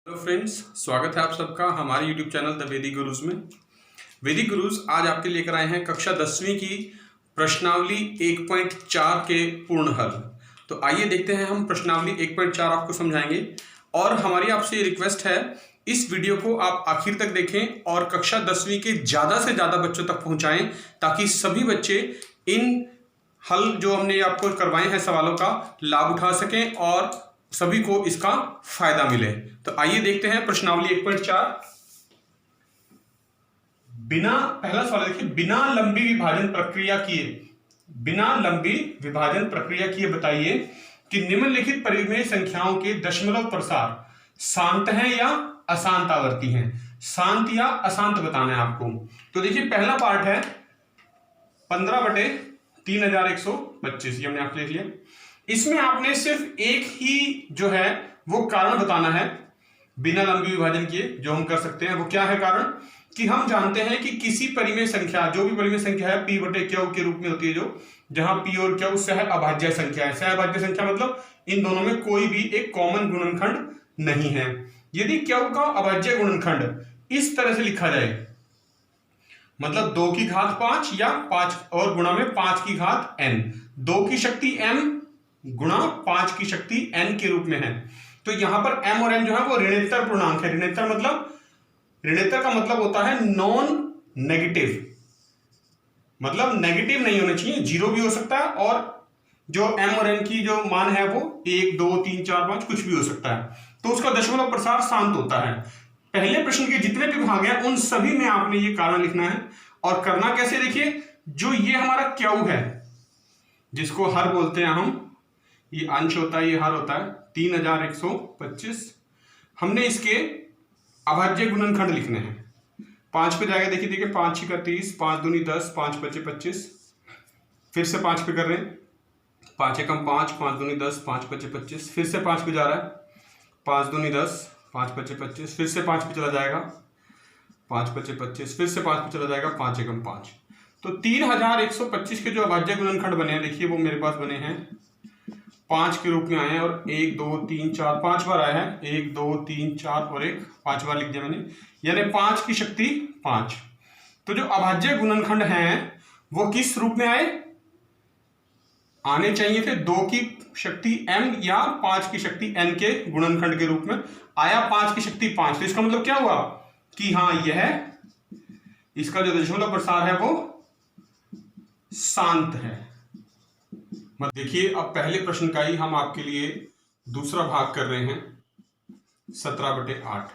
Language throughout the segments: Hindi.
हेलो फ्रेंड्स, स्वागत है आप सबका हमारे यूट्यूब चैनल द वैदिक गुरुज में। वैदिक गुरुज आज आपके लेकर आए हैं कक्षा 10वीं की प्रश्नावली 1.4 के पूर्ण हल। तो आइए देखते हैं, हम प्रश्नावली 1.4 आपको समझाएंगे और हमारी आपसे ये रिक्वेस्ट है, इस वीडियो को आप आखिर तक देखें और कक्षा 10वीं के ज़्यादा से ज़्यादा बच्चों तक पहुँचाएँ ताकि सभी बच्चे इन हल जो हमने आपको करवाए हैं सवालों का लाभ उठा सकें और सभी को इसका फायदा मिले। तो आइए देखते हैं प्रश्नावली 1.4। पहला सवाल देखिए, बिना लंबी विभाजन प्रक्रिया किए बताइए कि निम्नलिखित परिमेय संख्याओं के दशमलव प्रसार शांत हैं या अशांत आवर्ती हैं। शांत या अशांत बताना है आपको। तो देखिए पहला पार्ट है 15/3125, ये हमने आप लिख लिया। इसमें आपने सिर्फ एक ही जो है वो कारण बताना है बिना लंबी विभाजन किए, जो हम कर सकते हैं। वो क्या है कारण कि हम जानते हैं कि किसी परिमेय संख्या, जो भी परिमेय संख्या है P/Q के रूप में होती है, जो जहां P और Q सह अभाज्य संख्या है। सह अभाज्य संख्या मतलब इन दोनों में कोई भी एक कॉमन गुणनखंड नहीं है। यदि Q का अभाज्य गुणनखंड इस तरह से लिखा जाए, मतलब 2 की घात 5 या 5 और गुणा में 5 की घात n, 2 की शक्ति m गुणा 5 की शक्ति n के रूप में है। तो यहां पर m और n जो है वो ऋणोत्तर पूर्णांक है। ऋणोत्तर का मतलब होता है नॉन नेगेटिव, मतलब नेगेटिव नहीं होना चाहिए, जीरो भी हो सकता है और जो m और n की जो मान है वो 1 2 3 4 5 कुछ भी हो सकता है। तो उसका दशमलव प्रसार शांत होता है। पहले प्रश्न के जितने भी भाग हैं उन सभी में आपने ये कारण लिखना है। और करना कैसे, देखिए जो ये हमारा Q है जिसको हर बोलते हैं हम, ये अंश होता है, ये हर होता है 3125, हमने इसके अभाज्य गुणनखंड लिखने हैं। 5 पे जाएगा, देखिए 5 का 30, 5 दूनी 10, 5 पचे 25, फिर से 5 पे कर रहे हैं, 5 एकम 5, 5 दूनी 10, 5 पचे 25, फिर से 5 पे जा रहा है, 5 दूनी 10, 5 पचे 25, फिर से 5 पे चला जाएगा, 5 पचे 25, फिर से 5 पे चला जाएगा, 5 एकम 5। तो 3125 के जो अभाज्य गुणनखंड बने हैं, देखिए वो मेरे पास बने हैं 5 के रूप में आए हैं और 1 2 3 4 5 बार आया है, 1 2 3 4 और 1 5 बार लिख दिया मैंने, यानी 5 की शक्ति 5। तो जो अभाज्य गुणनखंड हैं वो किस रूप में आने चाहिए थे, 2 की शक्ति m या 5 की शक्ति n के गुणनखंड के रूप में। आया 5 की शक्ति 5, तो इसका मतलब क्या हुआ कि हाँ, यह इसका जो दशमलव प्रसार है वो शांत है। देखिए अब पहले प्रश्न का ही हम आपके लिए दूसरा भाग कर रहे हैं 17/8।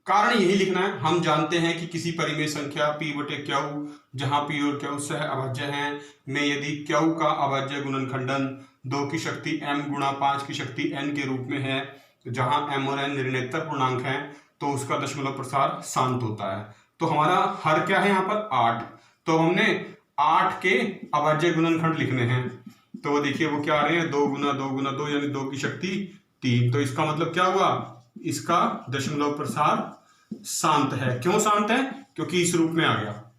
कारण यही लिखना है। हम जानते हैं कि किसी परिमेय संख्या P/Q जहां P और Q सह अभाज्य हैं में यदि Q का अभाज्य गुणनखंडन 2 की शक्ति m गुणा 5 की शक्ति n के रूप में है, जहां m और n ऋणोत्तर पूर्णांक हैं, तो उसका दशमलव प्रसार शांत होता है। तो हमारा हर क्या है यहाँ पर 8, तो हमने 8 के अभाज्य गुणनखंड लिखने हैं। तो वो देखिए वो क्या आ रहे हैं, 2 गुना 2 गुना 2 यानी 2 की शक्ति 3। तो इसका मतलब क्या हुआ, इसका दशमलव प्रसार शांत है। क्यों शांत है, क्योंकि इस रूप में आ गया।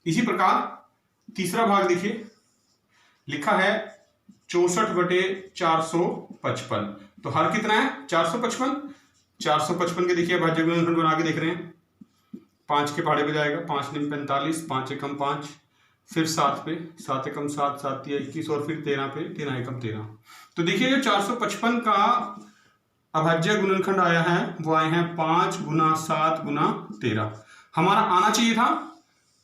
इसी प्रकार तीसरा भाग देखिए, लिखा है 64/455। तो हर कितना है 455। 455 के देखिए अभाज्य गुणनखंड बना के देख रहे हैं, 5 के पहाड़े पे जाएगा, 5 निम 45, 5 एकम 5, फिर 7 पे, 7 एकम 7, 7 या 21 और फिर 13 पे, 13 एकम 13। तो देखिए जो 455 का अभाज्य गुणनखंड आया है वो आए हैं 5 गुना 7 गुना 13। हमारा आना चाहिए था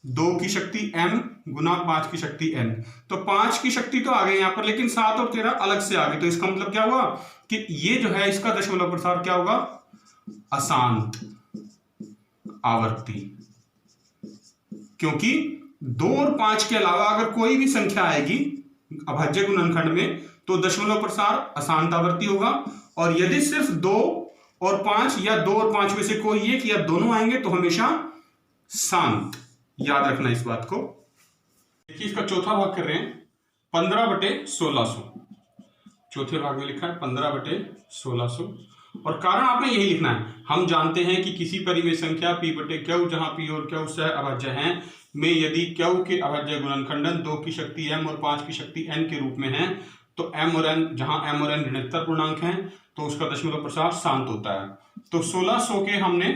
2 की शक्ति m गुना 5 की शक्ति n। तो 5 की शक्ति तो आ गई यहाँ पर, लेकिन 7 और 13 अलग से आ गई। तो इसका मतलब क्या हुआ कि ये जो है इसका दशमलव प्रसार क्या होगा, अशांत आवर्ती। क्योंकि 2 और 5 के अलावा अगर कोई भी संख्या आएगी अभाज्य गुणनखंड में तो दशमलव प्रसार अशांत आवर्ती होगा, और यदि सिर्फ 2 और 5 या 2 और 5 में से कोई एक या दोनों आएंगे तो हमेशा शांत। याद रखना इस बात को। देखिए इसका चौथा भाग कर रहे हैं 15/1600। चौथे भाग में लिखा है 15/1600 और कारण आपने यही लिखना है। हम जानते हैं कि किसी परिमेय संख्या P/Q जहां P और Q सह अभाज्य हैं में यदि Q के अभाज्य गुणनखंडन 2 की शक्ति m और 5 की शक्ति n के रूप में है, तो m और n, जहां m और n ऋणात्मक पूर्णांक हैं तो उसका दशमलव प्रसार शांत होता है। तो 1600 के हमने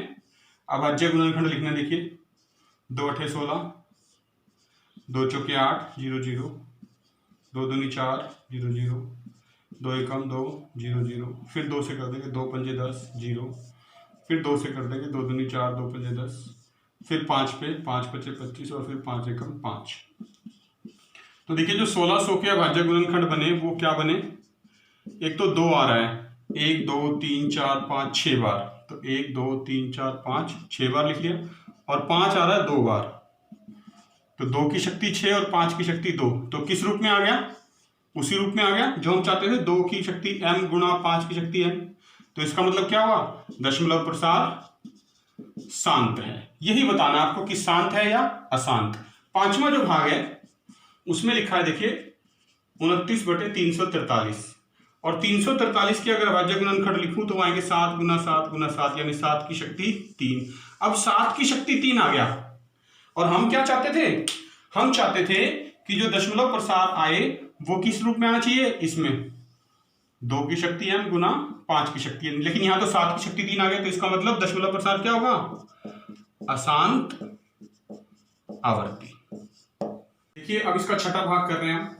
अभाज्य गुणनखंड लिखना, देखिए 2 अठे 16, 2 चौके 8, 0 0, 2 दूनी 4, 0 0, 2 एकम 2, 0 0, फिर 2 से कर देंगे, 2 पंजे 10, 0, फिर 2 से कर देंगे, 2 दूनी 4, 2 पंजे 10, फिर 5 पे, 5 पचे 25 और फिर 5 एकम 5। तो देखिए जो 1600 के अभाज्य गुणनखंड बने वो क्या बने, एक तो 2 आ रहा है, 1 2 3 4 5 6 बार, तो 1 2 3 4 5 6 बार लिख लिया, और 5 आ रहा है 2 बार, तो 2 की शक्ति 6 और 5 की शक्ति 2, तो किस रूप में आ गया, उसी रूप में आ गया जो हम चाहते थे, 2 की शक्ति m गुणा 5 की शक्ति n। तो इसका मतलब क्या हुआ, दशमलव प्रसार शांत है। यही बताना आपको कि शांत है या अशांत। पांचवा जो भाग है उसमें लिखा है, देखिए 29/343, और 343 के अगर अभाज्य गुणनखंड लिखूं तो आएंगे 7 गुना 7 गुना 7, यानी 7 की शक्ति 3। अब 7 की शक्ति 3 आ गया, और हम क्या चाहते थे, हम चाहते थे कि जो दशमलव प्रसार आए वो किस रूप में आना चाहिए, इसमें 2 की शक्ति m गुना 5 की शक्ति n, लेकिन यहां तो 7 की शक्ति 3 आ गया, तो इसका मतलब दशमलव प्रसार क्या होगा, अशांत आवर्ती। देखिए अब इसका छठा भाग कर रहे हैं हम।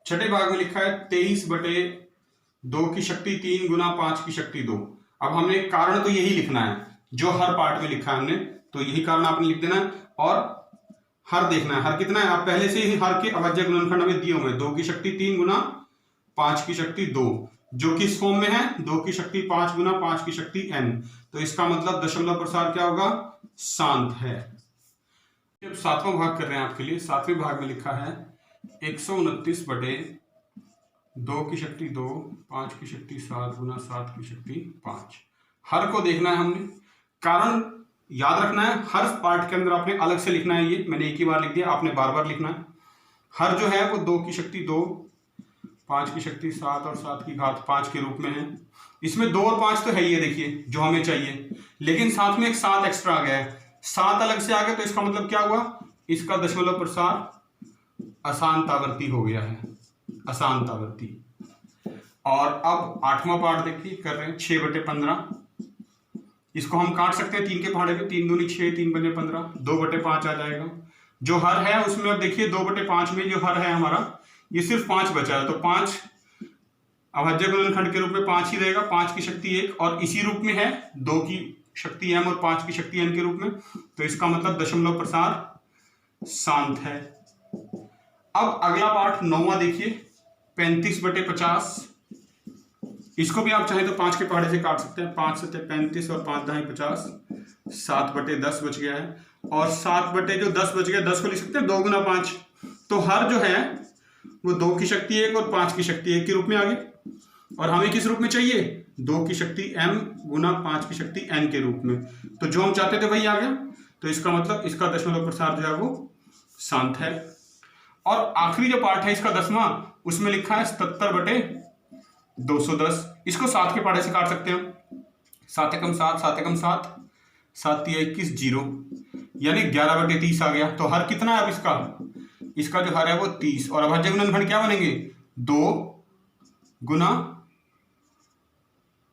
छठे भाग में लिखा है 23/2 की शक्ति 3 गुना 5 की शक्ति 2। अब हमने कारण तो यही लिखना है जो हर पार्ट में लिखा है हमने, तो यही कारण आपने लिख देना है, और हर देखना है, हर कितना है, आप पहले से ही हर के अभाज्य गुणनखंड में दिए हुए, 2 की शक्ति 3 गुना 5 की शक्ति 2, जो किस फॉर्म में है, 2 की शक्ति 5 गुना 5 की शक्ति n। तो इसका मतलब दशमलव प्रसार क्या होगा, शांत है। अब सातवां भाग कर रहे हैं आपके लिए। सातवें भाग में लिखा है 129/2 की शक्ति 2, 5 की शक्ति 7 गुना 7 की शक्ति 5। हर को देखना है हमने, कारण याद रखना है, हर पार्ट के अंदर आपने अलग से लिखना है, ये मैंने एक ही बार लिख दिया, आपने बार बार लिखना है। हर जो है वो 2 की शक्ति 2, 5 की शक्ति 7 और 7 की घात 5 के रूप में है। इसमें 2 और 5 तो है ही है, देखिए जो हमें चाहिए, लेकिन साथ में एक 7 एक्स्ट्रा आ गया है, 7 अलग से आ गया, तो इसका मतलब क्या हुआ, इसका दशमलव प्रसार अशांत आवर्ती हो गया है, अशांत आवर्ती। और अब आठवां पार्ट देखिए कर रहे हैं 6/15। इसको हम काट सकते हैं 3 के पहाड़े पे, 3 दूनी 6, 3 पंजे 15, 2/5 आ जाएगा। जो हर है उसमें अब देखिए 2/5 में जो हर है हमारा, ये सिर्फ 5 बचा है, तो 5 अभाज्य गुणनखंड के रूप में 5 ही रहेगा, 5 की शक्ति 1, और इसी रूप में है 2 की शक्ति m और 5 की शक्ति n के रूप में, तो इसका मतलब दशमलव प्रसार शांत है। अब अगला पार्ट 9वां देखिए 35/50। इसको भी आप चाहे तो 5 के पहाड़े से काट सकते हैं, 5 7 35 और 5 10 50, 7/10 बच गया है, और 7/10 बच गया, 10 को लिख सकते हैं 2 गुना 5, तो हर जो है वो 2 की शक्ति 1 और 5 की शक्ति 1 के रूप में आ गई, और हमें किस रूप में चाहिए, 2 की शक्ति m गुना 5 की शक्ति n के रूप में, तो जो हम चाहते थे वही आ गया, तो इसका मतलब इसका दशमलव प्रसार जो है वो शांत है। और आखिरी जो पार्ट है इसका 10वां, उसमें लिखा है 77/210। इसको 7 के पहाड़े से काट सकते हैं, 7 एकम 7, 7 एकम 7, 7 तिया 21, 0, यानी 11/30 आ गया। तो हर कितना है अब इसका, इसका जो हर है वो 30, और अभाज्य गुणनखंड क्या बनेंगे, 2 गुना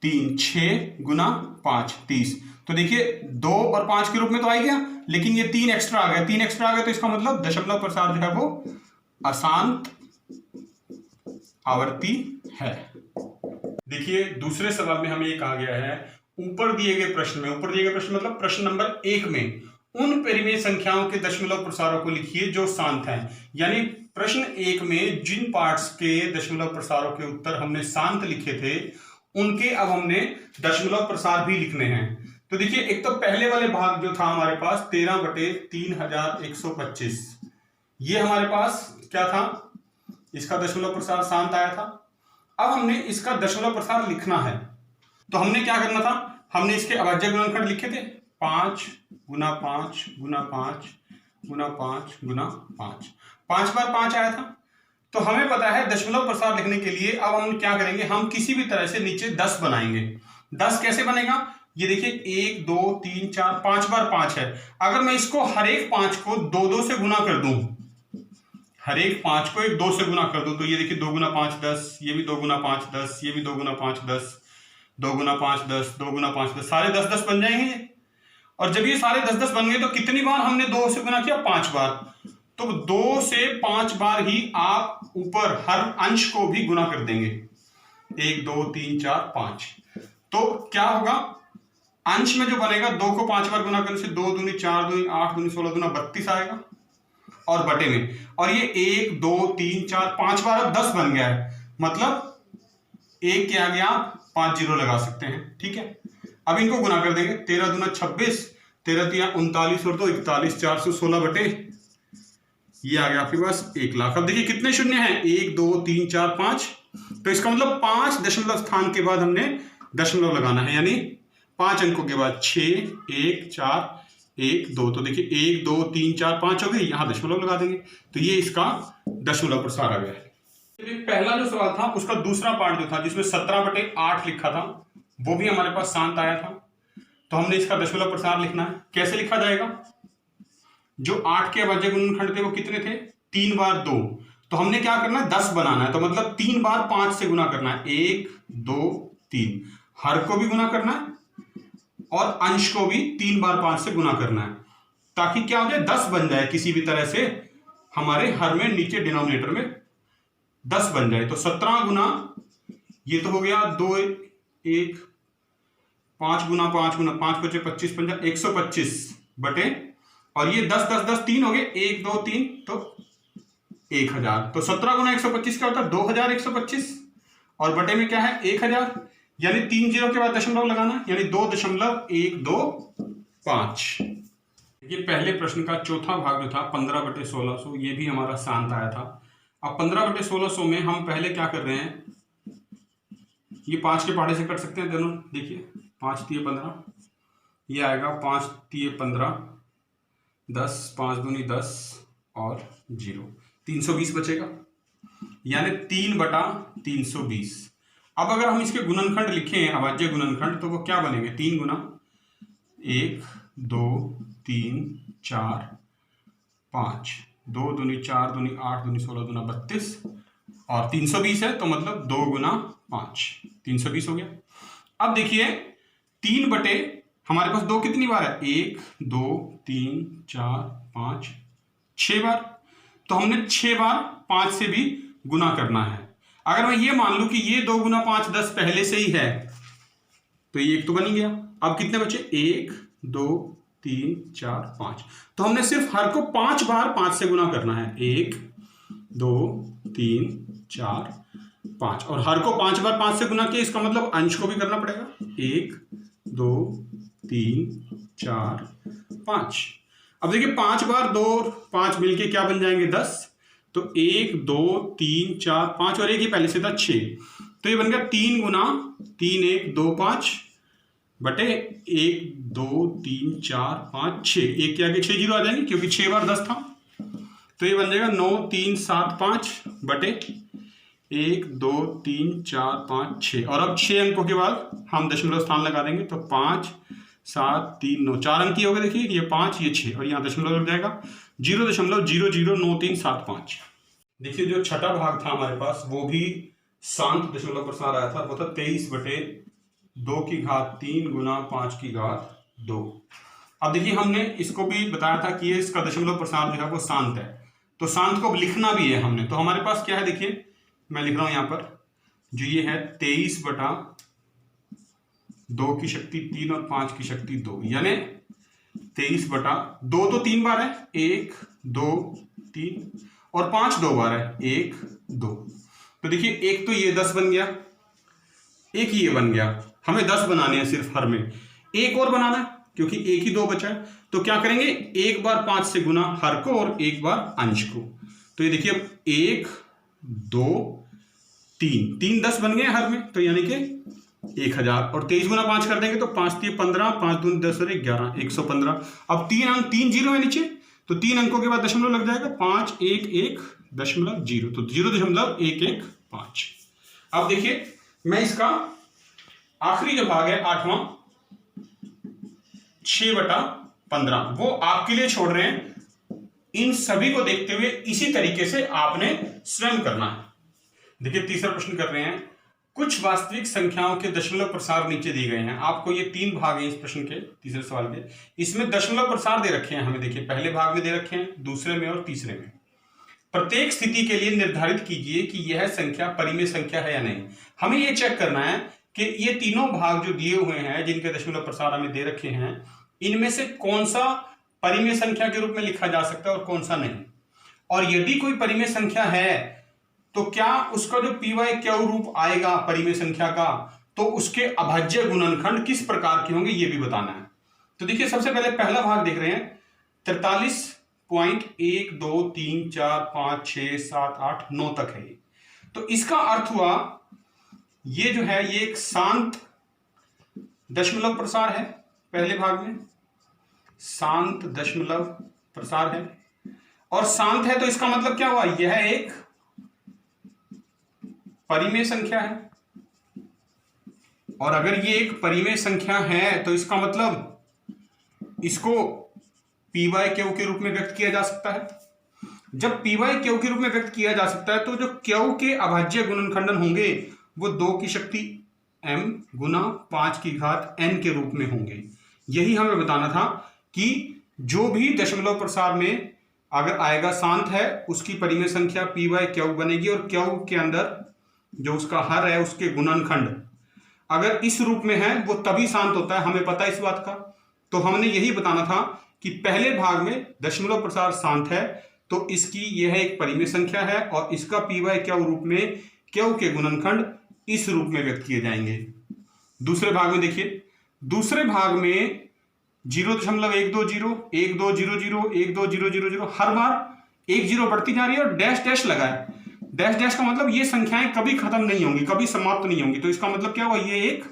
3, 6 गुना 5, 30। तो देखिए 2 और 5 के रूप में तो आ ही गया, लेकिन ये 3 एक्स्ट्रा आ गया, 3 एक्स्ट्रा आ गया, तो इसका मतलब दशमलव प्रसार जो है वो अशांत आवर्ती है। देखिए दूसरे सवाल में हमें ये कहा गया है, ऊपर दिए गए प्रश्न में, ऊपर दिए गए प्रश्न मतलब प्रश्न नंबर 1 में उन परिमेय संख्याओं के दशमलव प्रसारों को लिखिए जो शांत हैं। यानी प्रश्न 1 में जिन पार्ट्स के दशमलव प्रसारों के उत्तर हमने शांत लिखे थे, उनके अब हमने दशमलव प्रसार भी लिखने हैं। तो देखिए एक तो पहले वाले भाग जो था हमारे पास 13/3125, ये हमारे पास क्या था, इसका दशमलव प्रसार शांत आया था। अब हमने इसका दशमलव प्रसार लिखना है, तो हमने क्या करना था, हमने इसके अभाज्य गुणनखंड लिखे थे, 5 गुना 5 गुना 5 गुना 5 गुना 5, 5 बार 5 आया था। तो हमें पता है दशमलव प्रसार लिखने के लिए अब हम क्या करेंगे, हम किसी भी तरह से नीचे 10 बनाएंगे। 10 कैसे बनेगा, ये देखिए 1 2 3 4 5 बार 5 है, अगर मैं इसको हर एक 5 को 2 2 से गुना कर दूं, हर एक 5 को एक 2 से गुना कर दो, तो ये देखिए 2 गुना 5 10, ये भी 2 गुना 5 10, ये भी 2 गुना 5 10, 2 गुना 5 10, 2 गुना 5 10, सारे 10 10 बन जाएंगे ये। और जब ये सारे 10 10 बन गए तो कितनी बार हमने 2 से गुना किया? 5 बार। तो 2 से 5 बार ही आप ऊपर हर अंश को भी गुना कर देंगे, 1 2 3 4 5। तो क्या होगा, अंश में जो बनेगा 2 को 5 बार गुना करने से 2 दूनी 4 दूनी 8 दूनी 16 दूना 32 आएगा, और बटे में, और ये 1 2 3 4 5 बार अब 10 बन गया है, मतलब 1 के आगे आप 5 जीरो लगा सकते हैं। ठीक है, अब इनको गुना कर देंगे, 13 दूना 26, 13 तिया 39 और 2 41, 416 बटे ये आ गया आपके पास 1 लाख। अब देखिए कितने शून्य हैं, 1 2 3 4 5, तो इसका मतलब 5 दशमलव स्थान के बाद हमने दशमलव लगाना है, यानी 5 अंकों के बाद 6 1 4 1 2, तो देखिए 1 2 3 4 5 हो गए, यहां दशमलव लगा देंगे, तो ये इसका दशमलव प्रसार आ गया है। पहला जो सवाल था उसका दूसरा पार्ट जो था जिसमें 17/8 लिखा था, वो भी हमारे पास शांत आया था, तो हमने इसका दशमलव प्रसार लिखना है। कैसे लिखा जाएगा? जो 8 के अभाज्य गुणनखंड थे वो कितने थे? 3 बार 2, तो हमने क्या करना है? 10 बनाना है, तो मतलब 3 बार 5 से गुना करना है, 1 2 3, हर को भी गुना करना है और अंश को भी 3 बार 5 से गुना करना है, ताकि क्या हो जाए? 10 बन जाए, किसी भी तरह से हमारे हर में नीचे डिनोमिनेटर में 10 बन जाए। तो 17 गुना, ये तो हो गया 2 1 5 गुना 5 गुना 5 बचे 25 पंजा 125 बटे, और ये 10 10 10 3 हो गए, 1 2 3 तो 1000, तो 17 गुना 125 क्या होता है? 2125, और बटे में क्या है? 1000, यानी 3 जीरो के बाद दशमलव लगाना, यानी 2.125। ये पहले प्रश्न का चौथा भाग जो था 15/1600, ये भी हमारा शांत आया था। अब 15/1600 में हम पहले क्या कर रहे हैं, ये 5 के पहाड़े से कट सकते हैं दोनों, देखिए 5 तिये 15, ये आएगा 5 तिये 15, 10 5 दूनी 10 और 0, 320 बचेगा, यानी 3/320। अब अगर हम इसके गुणनखंड लिखें, अभाज्य गुणनखंड, तो वो क्या बनेंगे? 3 गुना 1 2 3 4 5, 2 दूनी 4 दूनी 8 दूनी 16 दूना 32, और 320 है, तो मतलब 2 गुना 5 320 हो गया। अब देखिए 3 बटे हमारे पास 2 कितनी बार है? 1 2 3 4 5 6 बार, तो हमने 6 बार 5 से भी गुना करना है। अगर मैं ये मान लूं कि ये 2 गुना 5 10 पहले से ही है, तो ये एक तो बन ही गया। अब कितने बचे? 1 2 3 4 5, तो हमने सिर्फ हर को 5 बार 5 से गुना करना है, 1 2 3 4 5, और हर को 5 बार 5 से गुना किया, इसका मतलब अंश को भी करना पड़ेगा, 1 2 3 4 5। अब देखिए 5 बार 2 5 मिलके क्या बन जाएंगे? 10, तो 1 2 3 4 5 और 1 ही पहले से था 6, तो ये बन गया 3 गुना 3 1 2 5 बटे 1 2 3 4 5 6, एक के आगे 6 जीरो आ जाएंगे क्योंकि 6 बार 10 था, तो ये बन जाएगा 9 3 7 5 बटे 1 2 3 4 5 6, और अब 6 अंकों के बाद हम दशमलव स्थान लगा देंगे, तो 5 7 3 9, 4 अंक ही हो गए, देखिए ये 5 ये 6, और यहाँ दशमलव लग जाएगा 0.009375। देखिए जो छठा भाग था हमारे पास वो भी शांत दशमलव प्रसार आया था, वो था 23/2 की घात 3 गुना 5 की घात 2। अब देखिए हमने इसको भी बताया था कि ये इसका दशमलव प्रसार जो है वो शांत है, तो शांत को लिखना भी है हमने, तो हमारे पास क्या है? देखिए मैं लिख रहा हूं यहाँ पर, जो ये है 23/2 की शक्ति 3 और 5 की शक्ति 2, यानी 23/2 तो 3 बार है, 1 2 3, और 5 2 बार है, 1 2, तो देखिए एक तो ये 10 बन गया, एक ये बन गया, हमें 10 बनाने हैं सिर्फ हर में, एक और बनाना है क्योंकि एक ही 2 बचा है, तो क्या करेंगे? एक बार 5 से गुना हर को और एक बार अंश को, तो ये देखिए 1 2 3 3 10 बन गए हर में, तो यानी कि 1000, और 23 गुना 5 कर देंगे तो 5 3 15, 5 दूनी 10 और 11 115। अब 3 अंक 3 जीरो है नीचे, तो 3 अंकों के बाद दशमलव लग जाएगा, 5 1 1 दशमलव 0, तो 0.115। अब देखिए मैं इसका आखिरी जो भाग है 8वां 6/15 वो आपके लिए छोड़ रहे हैं, इन सभी को देखते हुए इसी तरीके से आपने स्वयं करना है। देखिए तीसरा प्रश्न कर रहे हैं, कुछ वास्तविक संख्याओं के दशमलव प्रसार नीचे दिए गए हैं। आपको ये 3 भाग हैं इस प्रश्न के, तीसरे सवाल के। इसमें दशमलव प्रसार दे रखे हैं हमें, देखिए पहले भाग में दे रखे हैं, दूसरे में और तीसरे में। प्रत्येक स्थिति के लिए निर्धारित कीजिए कि यह संख्या परिमेय संख्या है या नहीं। हमें यह चेक करना है कि ये तीनों भाग जो दिए हुए हैं जिनके दशमलव प्रसार हमें दे रखे हैं, इनमें से कौन सा परिमेय संख्या के रूप में लिखा जा सकता है और कौन सा नहीं। और यदि कोई परिमेय संख्या है तो क्या उसका जो पी वाई क्यू रूप आएगा परिमेय संख्या का, तो उसके अभाज्य गुणनखंड किस प्रकार के होंगे ये भी बताना है। तो देखिए सबसे पहले पहला भाग देख रहे हैं, 43.123456789 तक है ये। तो इसका अर्थ हुआ ये जो है ये एक शांत दशमलव प्रसार है, पहले भाग में शांत दशमलव प्रसार है। और शांत है तो इसका मतलब क्या हुआ, यह एक परिमेय संख्या है। और अगर ये एक परिमेय संख्या है तो इसका मतलब इसको पी वाई क्यू के रूप में व्यक्त किया जा सकता है। जब पी वाई क्यू के रूप में व्यक्त किया जा सकता है तो जो क्यू के अभाज्य गुणनखंडन होंगे वो 2 की शक्ति m गुना 5 की घात n के रूप में होंगे। यही हमें बताना था कि जो भी दशमलव प्रसार में अगर आएगा शांत है उसकी परिमेय संख्या पी वाई क्यू बनेगी, और क्यू के अंदर जो उसका हर है उसके गुणनखंड अगर इस रूप में है वो तभी शांत होता है, हमें पता है इस बात का। तो हमने यही बताना था कि पहले भाग में दशमलव प्रसार शांत है तो इसकी यह एक परिमेय संख्या है और इसका पी वाई क्यू रूप में क्यू के गुणनखंड इस रूप में व्यक्त किए जाएंगे। दूसरे भाग में देखिए, दूसरे भाग में 0.120 1200 1200 हर बार एक जीरो बढ़ती जा रही है और डैश डैश लगा है। डैश डैश का मतलब ये संख्याएं कभी खत्म नहीं होंगी, कभी समाप्त नहीं होंगी। तो इसका मतलब क्या हुआ, ये एक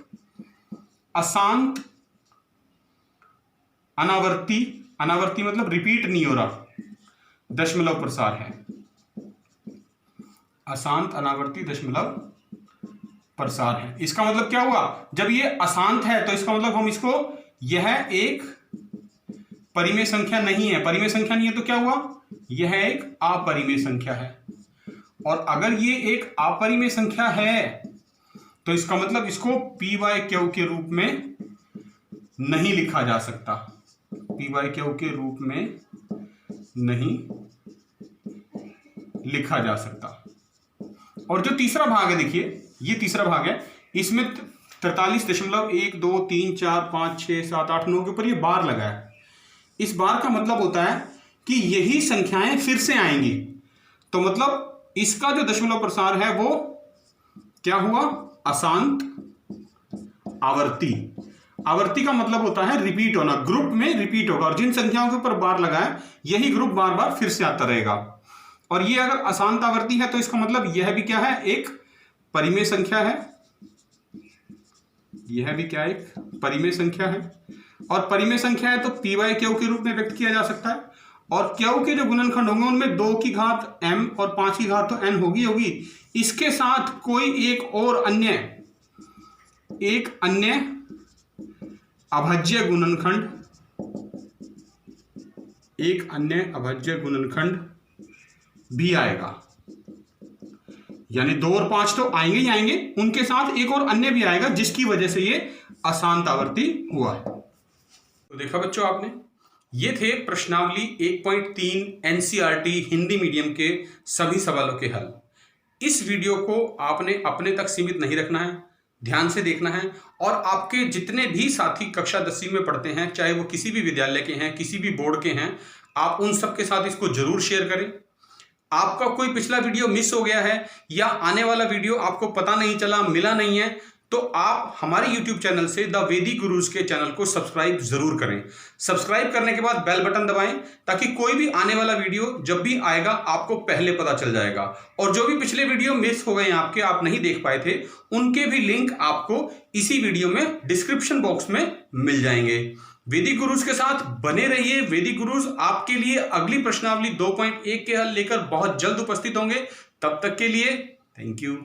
अशांत अनावर्ती, अनावर्ती मतलब रिपीट नहीं हो रहा दशमलव प्रसार है, अशांत अनावर्ती दशमलव प्रसार है। इसका मतलब क्या हुआ, जब ये अशांत है तो इसका मतलब हम इसको, यह एक परिमेय संख्या नहीं है, परिमेय संख्या नहीं है तो क्या हुआ, यह एक अपरिमेय संख्या है। और अगर ये एक अपरिमेय संख्या है तो इसका मतलब इसको पी वाई क्यू के रूप में नहीं लिखा जा सकता, पी वाई क्यू के रूप में नहीं लिखा जा सकता। और जो तीसरा भाग है, देखिए ये तीसरा भाग है, इसमें 43.123456789 के ऊपर ये बार लगा है। इस बार का मतलब होता है कि यही संख्याएं फिर से आएंगी। तो मतलब इसका जो दशमलव प्रसार है वो क्या हुआ, अशांत आवर्ती। आवर्ती का मतलब होता है रिपीट होना, ग्रुप में रिपीट होगा, और जिन संख्याओं के ऊपर बार लगा है यही ग्रुप बार बार फिर से आता रहेगा। और ये अगर अशांत आवर्ती है तो इसका मतलब यह भी क्या है, एक परिमेय संख्या है, यह भी क्या एक परिमेय संख्या है। और परिमेय संख्या है तो पी वाई क्यू के रूप में व्यक्त किया जा सकता है। और क्यू के जो गुणनखंड होंगे उनमें 2 की घात m और 5 की घात तो n होगी होगी। इसके साथ कोई एक और अन्य अभाज्य गुणनखंड, एक अन्य अभाज्य गुणनखंड भी आएगा, यानी 2 और 5 तो आएंगे ही आएंगे, उनके साथ एक और अन्य भी आएगा जिसकी वजह से ये अशांत आवर्ती हुआ है। तो देखा बच्चों आपने, ये थे प्रश्नावली 1.3 एनसीईआरटी हिंदी मीडियम के सभी सवालों के हल। इस वीडियो को आपने अपने तक सीमित नहीं रखना है, ध्यान से देखना है। और आपके जितने भी साथी कक्षा 10वीं में पढ़ते हैं, चाहे वो किसी भी विद्यालय के हैं, किसी भी बोर्ड के हैं, आप उन सब के साथ इसको जरूर शेयर करें। आपका कोई पिछला वीडियो मिस हो गया है या आने वाला वीडियो आपको पता नहीं चला, मिला नहीं है, तो आप हमारे YouTube चैनल से द वैदिक गुरुज के चैनल को सब्सक्राइब जरूर करें। सब्सक्राइब करने के बाद बेल बटन दबाएं ताकि कोई भी आने वाला वीडियो जब भी आएगा आपको पहले पता चल जाएगा। और जो भी पिछले वीडियो मिस हो गए आपके, आप नहीं देख पाए थे, उनके भी लिंक आपको इसी वीडियो में डिस्क्रिप्शन बॉक्स में मिल जाएंगे। वैदिक गुरुज के साथ बने रहिए। वैदिक गुरुज आपके लिए अगली प्रश्नावली 2.1 के हल लेकर बहुत जल्द उपस्थित होंगे। तब तक के लिए थैंक यू।